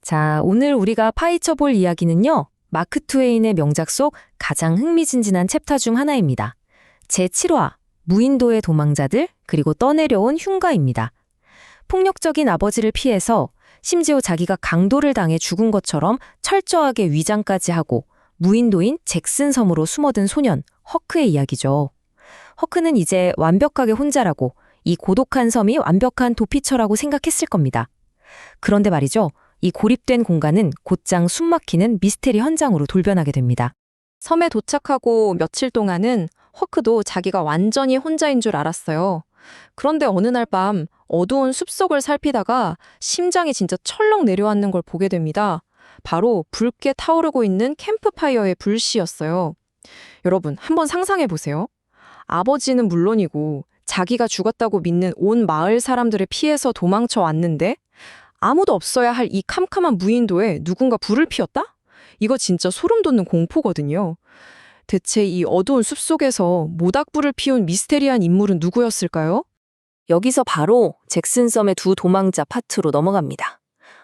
자, 오늘 우리가 파헤쳐 볼 이야기는요. 마크 트웨인의 명작 속 가장 흥미진진한 챕터 중 하나입니다. 제7화, 무인도의 도망자들, 그리고 떠내려온 흉가입니다. 폭력적인 아버지를 피해서 심지어 자기가 강도를 당해 죽은 것처럼 철저하게 위장까지 하고 무인도인 잭슨 섬으로 숨어든 소년, 허크의 이야기죠. 허크는 이제 완벽하게 혼자라고 이 고독한 섬이 완벽한 도피처라고 생각했을 겁니다. 그런데 말이죠. 이 고립된 공간은 곧장 숨막히는 미스테리 현장으로 돌변하게 됩니다. 섬에 도착하고 며칠 동안은 허크도 자기가 완전히 혼자인 줄 알았어요. 그런데 어느 날 밤 어두운 숲속을 살피다가 심장이 진짜 철렁 내려앉는 걸 보게 됩니다. 바로 붉게 타오르고 있는 캠프파이어의 불씨였어요. 여러분, 한번 상상해 보세요. 아버지는 물론이고 자기가 죽었다고 믿는 온 마을 사람들을 피해서 도망쳐 왔는데 아무도 없어야 할 이 캄캄한 무인도에 누군가 불을 피웠다? 이거 진짜 소름 돋는 공포거든요. 대체 이 어두운 숲속에서 모닥불을 피운 미스테리한 인물은 누구였을까요? 여기서 바로 잭슨 섬의 두 도망자 파트로 넘어갑니다.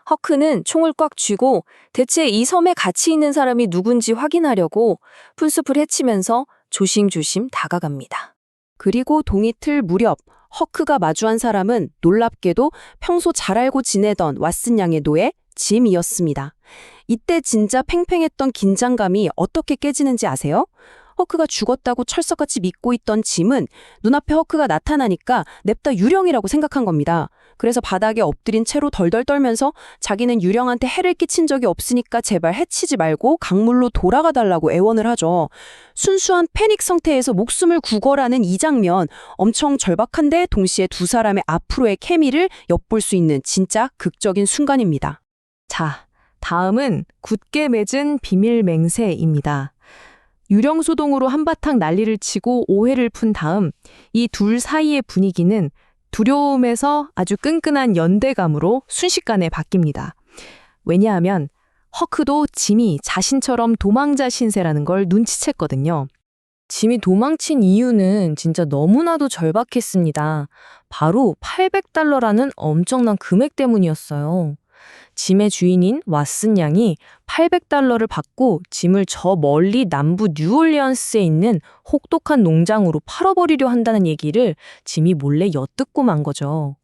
허크는 총을 꽉 쥐고 대체 이 섬에 같이 있는 사람이 누군지 확인하려고 풀숲을 헤치면서 조심조심 다가갑니다. 그리고 동이틀 무렵 허크가 마주한 사람은 놀랍게도 평소 잘 알고 지내던 왓슨 양의 노예 짐이었습니다. 이때 진짜 팽팽했던 긴장감이 어떻게 깨지는지 아세요? 허크가 죽었다고 철석같이 믿고 있던 짐은 눈앞에 허크가 나타나니까 냅다 유령이라고 생각한 겁니다. 그래서 바닥에 엎드린 채로 덜덜 떨면서 자기는 유령한테 해를 끼친 적이 없으니까 제발 해치지 말고 강물로 돌아가 달라고 애원을 하죠. 순수한 패닉 상태에서 목숨을 구걸하는 이 장면, 엄청 절박한데 동시에 두 사람의 앞으로의 케미를 엿볼 수 있는 진짜 극적인 순간입니다. 자, 다음은 굳게 맺은 비밀 맹세입니다. 유령 소동으로 한바탕 난리를 치고 오해를 푼 다음 이 둘 사이의 분위기는 두려움에서 아주 끈끈한 연대감으로 순식간에 바뀝니다. 왜냐하면 허크도 짐이 자신처럼 도망자 신세라는 걸 눈치챘거든요. 짐이 도망친 이유는 진짜 너무나도 절박했습니다. 바로 $800라는 엄청난 금액 때문이었어요. 짐의 주인인 왓슨 양이 $800를 받고 짐을 저 멀리 남부 뉴올리언스에 있는 혹독한 농장으로 팔아버리려 한다는 얘기를 짐이 몰래 엿듣고 만 거죠.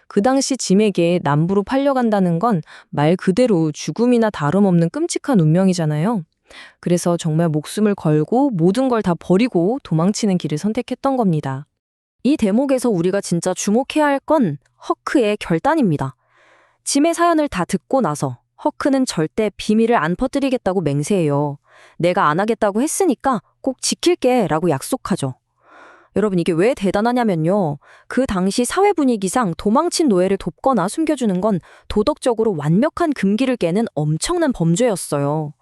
그 당시 짐에게 남부로 팔려간다는 건 말 그대로 죽음이나 다름없는 끔찍한 운명이잖아요. 그래서 정말 목숨을 걸고 모든 걸 다 버리고 도망치는 길을 선택했던 겁니다. 이 대목에서 우리가 진짜 주목해야 할 건 허크의 결단입니다. 짐의 사연을 다 듣고 나서 허크는 절대 비밀을 안 퍼뜨리겠다고 맹세해요. 내가 안 하겠다고 했으니까 꼭 지킬게 라고 약속하죠. 여러분, 이게 왜 대단하냐면요. 그 당시 사회 분위기상 도망친 노예를 돕거나 숨겨주는 건 도덕적으로 완벽한 금기를 깨는 엄청난 범죄였어요.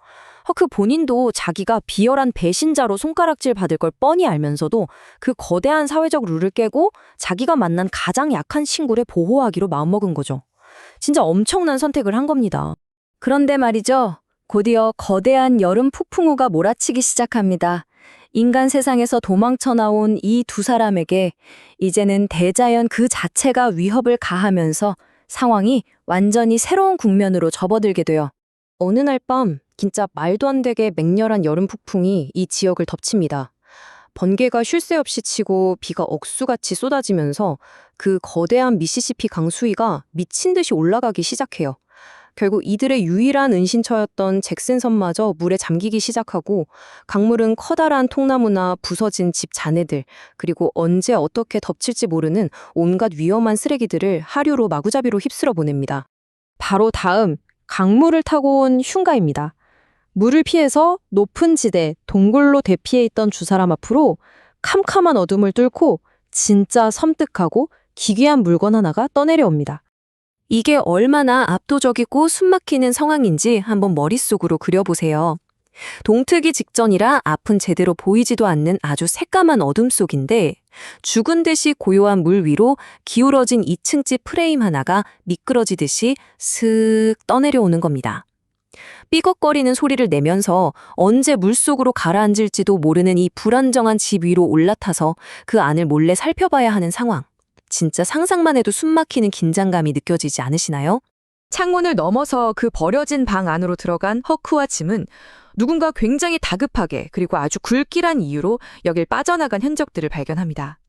허크 본인도 자기가 비열한 배신자로 손가락질 받을 걸 뻔히 알면서도 그 거대한 사회적 룰을 깨고 자기가 만난 가장 약한 친구를 보호하기로 마음먹은 거죠. 진짜 엄청난 선택을 한 겁니다. 그런데 말이죠. 곧이어 거대한 여름 폭풍우가 몰아치기 시작합니다. 인간 세상에서 도망쳐 나온 이 두 사람에게 이제는 대자연 그 자체가 위협을 가하면서 상황이 완전히 새로운 국면으로 접어들게 돼요. 어느 날 밤 진짜 말도 안 되게 맹렬한 여름 폭풍이 이 지역을 덮칩니다. 번개가 쉴 새 없이 치고 비가 억수같이 쏟아지면서 그 거대한 미시시피 강수위가 미친 듯이 올라가기 시작해요. 결국 이들의 유일한 은신처였던 잭슨 섬마저 물에 잠기기 시작하고 강물은 커다란 통나무나 부서진 집 잔해들 그리고 언제 어떻게 덮칠지 모르는 온갖 위험한 쓰레기들을 하류로 마구잡이로 휩쓸어 보냅니다. 바로 다음 강물을 타고 온 흉가입니다. 물을 피해서 높은 지대, 동굴로 대피해 있던 두 사람 앞으로 캄캄한 어둠을 뚫고 진짜 섬뜩하고 기괴한 물건 하나가 떠내려옵니다. 이게 얼마나 압도적이고 숨막히는 상황인지 한번 머릿속으로 그려보세요. 동트기 직전이라 앞은 제대로 보이지도 않는 아주 새까만 어둠 속인데 죽은 듯이 고요한 물 위로 기울어진 2층집 프레임 하나가 미끄러지듯이 슥 떠내려오는 겁니다. 삐걱거리는 소리를 내면서 언제 물속으로 가라앉을지도 모르는 이 불안정한 집 위로 올라타서 그 안을 몰래 살펴봐야 하는 상황. 진짜 상상만 해도 숨막히는 긴장감이 느껴지지 않으시나요? 창문을 넘어서 그 버려진 방 안으로 들어간 허크와 짐은 누군가 굉장히 다급하게 그리고 아주 굴길한 이유로 여길 빠져나간 흔적들을 발견합니다.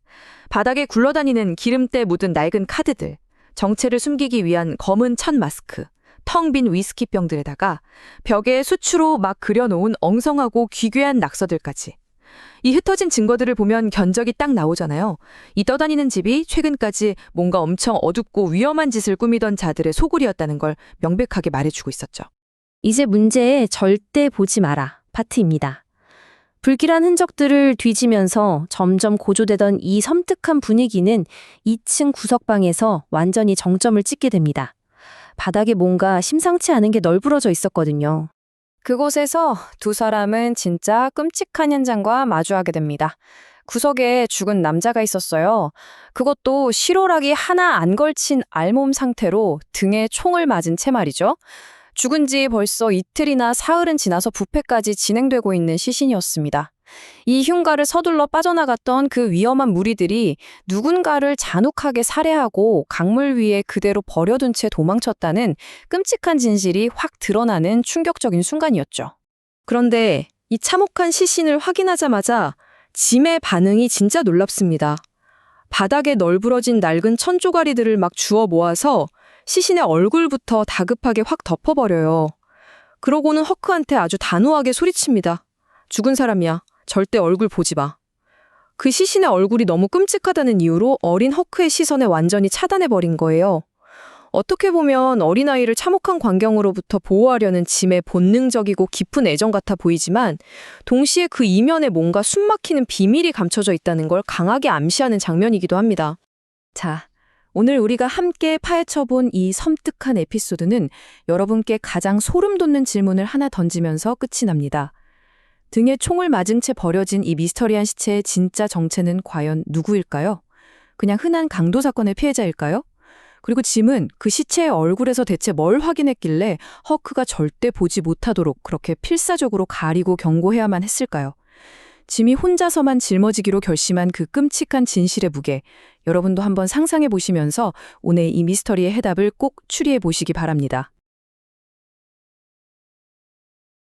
바닥에 굴러다니는 기름때 묻은 낡은 카드들, 정체를 숨기기 위한 검은 천 마스크, 텅 빈 위스키병들에다가 벽에 수추로 막 그려놓은 엉성하고 기괴한 낙서들까지. 이 흩어진 증거들을 보면 견적이 딱 나오잖아요. 이 떠다니는 집이 최근까지 뭔가 엄청 어둡고 위험한 짓을 꾸미던 자들의 소굴이었다는 걸 명백하게 말해주고 있었죠. 이제 문제에 절대 보지 마라 파트입니다. 불길한 흔적들을 뒤지면서 점점 고조되던 이 섬뜩한 분위기는 2층 구석방에서 완전히 정점을 찍게 됩니다. 바닥에 뭔가 심상치 않은 게 널브러져 있었거든요. 그곳에서 두 사람은 진짜 끔찍한 현장과 마주하게 됩니다. 구석에 죽은 남자가 있었어요. 그것도 실오라기 하나 안 걸친 알몸 상태로 등에 총을 맞은 채 말이죠. 죽은 지 벌써 이틀이나 사흘은 지나서 부패까지 진행되고 있는 시신이었습니다. 이 흉가를 서둘러 빠져나갔던 그 위험한 무리들이 누군가를 잔혹하게 살해하고 강물 위에 그대로 버려둔 채 도망쳤다는 끔찍한 진실이 확 드러나는 충격적인 순간이었죠. 그런데 이 참혹한 시신을 확인하자마자 짐의 반응이 진짜 놀랍습니다. 바닥에 널브러진 낡은 천조가리들을 막 주워 모아서 시신의 얼굴부터 다급하게 확 덮어버려요. 그러고는 허크한테 아주 단호하게 소리칩니다. 죽은 사람이야. 절대 얼굴 보지 마. 그 시신의 얼굴이 너무 끔찍하다는 이유로 어린 허크의 시선에 완전히 차단해버린 거예요. 어떻게 보면 어린아이를 참혹한 광경으로부터 보호하려는 짐의 본능적이고 깊은 애정 같아 보이지만 동시에 그 이면에 뭔가 숨막히는 비밀이 감춰져 있다는 걸 강하게 암시하는 장면이기도 합니다. 자, 오늘 우리가 함께 파헤쳐본 이 섬뜩한 에피소드는 여러분께 가장 소름 돋는 질문을 하나 던지면서 끝이 납니다. 등에 총을 맞은 채 버려진 이 미스터리한 시체의 진짜 정체는 과연 누구일까요? 그냥 흔한 강도 사건의 피해자일까요? 그리고 짐은 그 시체의 얼굴에서 대체 뭘 확인했길래 허크가 절대 보지 못하도록 그렇게 필사적으로 가리고 경고해야만 했을까요? 짐이 혼자서만 짊어지기로 결심한 그 끔찍한 진실의 무게, 여러분도 한번 상상해 보시면서 오늘 이 미스터리의 해답을 꼭 추리해 보시기 바랍니다.